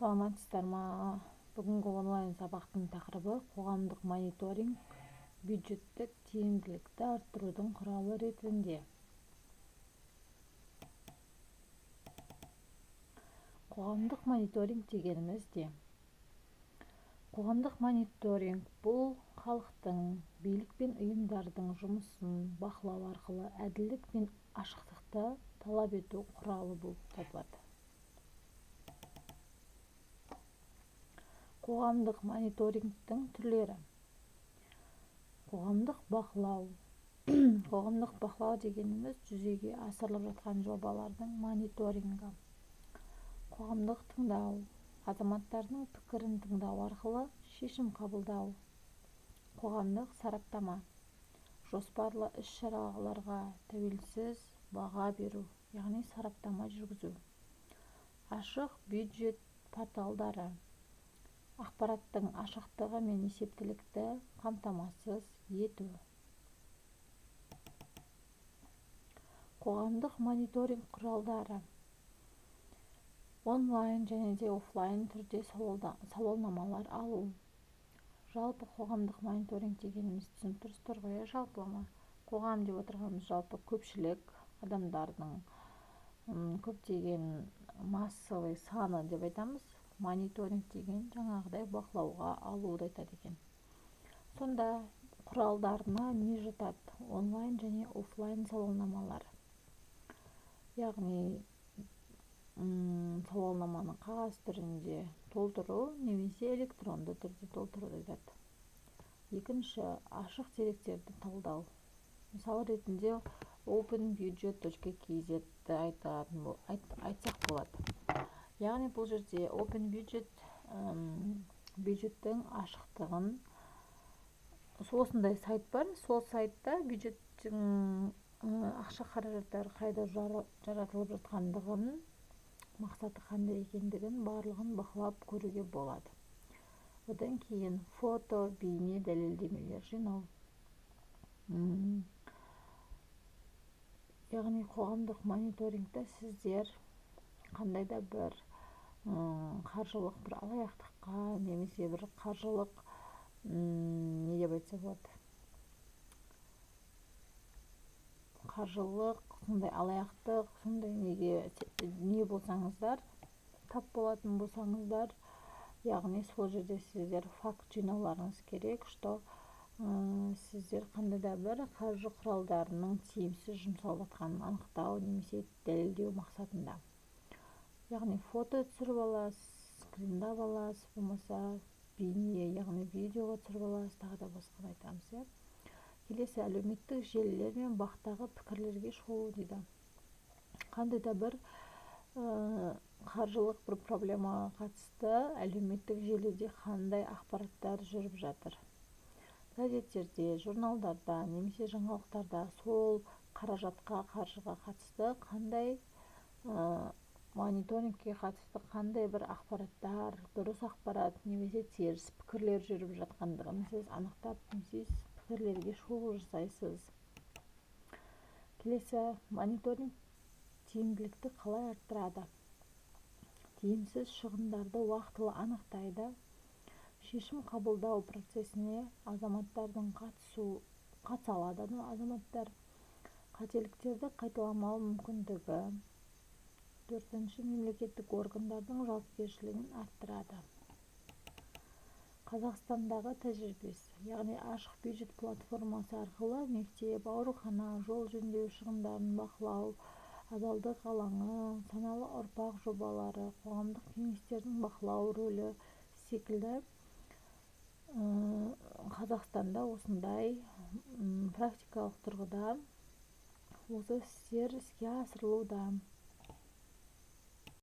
Саламатсыздарма? Бүгүнкү онлайн сабактын тақырыбы коомдук мониторинг бюджеттик тиімділікті арттыруудун куралы ретинде. Коомдук мониторинг дегенimiz Коомдук мониторинг бул калктын, бийлик пен уюмдардын жумусун бакылоо аркылуу адилдик пен ашыктыкты талап этүү куралы болуп табылат. Коомдук мониторингдин түрлөрү. Коомдук бакылоо. Коомдук бакылоо дегенimiz жүзөгө асырылып жаткан жобалардын мониторинги. Коомдук тыңдоо. Азаматтардын пикирин тыңдоо аркылуу чечим кабылдоо. Коомдук сараптама. Жоспарлуу иш-чараларга тәуелсиз бага берүү, яғни сараптама жүргүзүү. Ашык бюджет порталдары. Акпараттын ашыктыгы менен эсептүүлүктү камтамасыз этүү. Коомдук мониторинг куралдары. Онлайн жана офлайн түрдө сауалнамалар алуу. Жалпы коомдук мониторинг дегенimiz түшүнүктүрүздөр го, жалпылама. Коом деп отурганыбыз жалпы көпчүлүк адамдардын көптөгөн массовый саны деп айтамыз. Мониторинг деген жаңагыдай бакылоого алууду айтат экен. Сонда куралдарына эмне жатат? Онлайн жана офлайн сауалнамалар. Ягни сауалнаманы кагаз түрүндө толтуруу немесе электрондуу түрдө толтуруу айтат. Экинчи, ашык деректерди талдоо. Мисалы ретинде openbudget.kz'ди айтсак болот. Яғни бұл жерде Open бюджеттің ашықтығын, осындай сайт бар, сол сайтта бюджеттің ақша қаражаттары қайда жаратылып жатқандығын, мақсаты қандай екендігін барлығын бақылап көруге болады. Одан кейін фото, бейне дәлелдемелер жинау. Яғни қоғамдық мониторингте сіздер қандай да бір қаржылық бір алаяқтыққа немесе бір қаржылық не деп айтса болады, қаржылық сондай алаяқтық сондай неге не болсаңыздар, тап болатын болсаңыздар, яғни сол жерде сіздер факт жинауларыңыз керек, что сіздер қандай да бір қаржы құралдарының тиімсіз жұмсалып жатқанын анықтау немесе дәлелдеу мақсатында. Яғни фото түсіріп аласыз, скриндап аласыз, болмаса бейне, яғни видеоға түсіріп аласыз, тағы да басқа айтамыз. Келесі әлеуметтік желілер мен бақтағы пікірлерге шолу дейді. Қандай да бір қаржылық бір проблемаға қатысты әлеуметтік желіде қандай ақпараттар жүріп жатыр. Газеттерде, журналдарда, немесе жаңалықтарда сол қаражатқа, қаржыға қатысты қандай мониторингке қатысты қандай бір ақпараттар, дұрыс ақпарат немесе теріс пікірлер жүріп жатқандығын сіз анықтап, сіз пікірлерге шолу жасайсыз. Келесі, мониторинг тиімділікті қалай арттырады? Тиімсіз шығындарды уақытылы анықтайды. Шешім қабылдау процесіне азаматтардың қатыса алады. Азаматтар қателіктерді қайталамау мүмкіндігі. Төртінші, мемлекеттік органдардың жауапкершілігін арттырады. Қазақстандағы тәжірибесі, яғни ашық бюджет платформасы арқылы мектеп, аурухана, жол жөндеу шығындарын бақылау, адалдық алаңы, саналы ұрпақ жобалары, қоғамдық кеңестердің бақылау рөлі секілді Қазақстанда осындай практикалық тұрғыда осы істер іске асырылуда.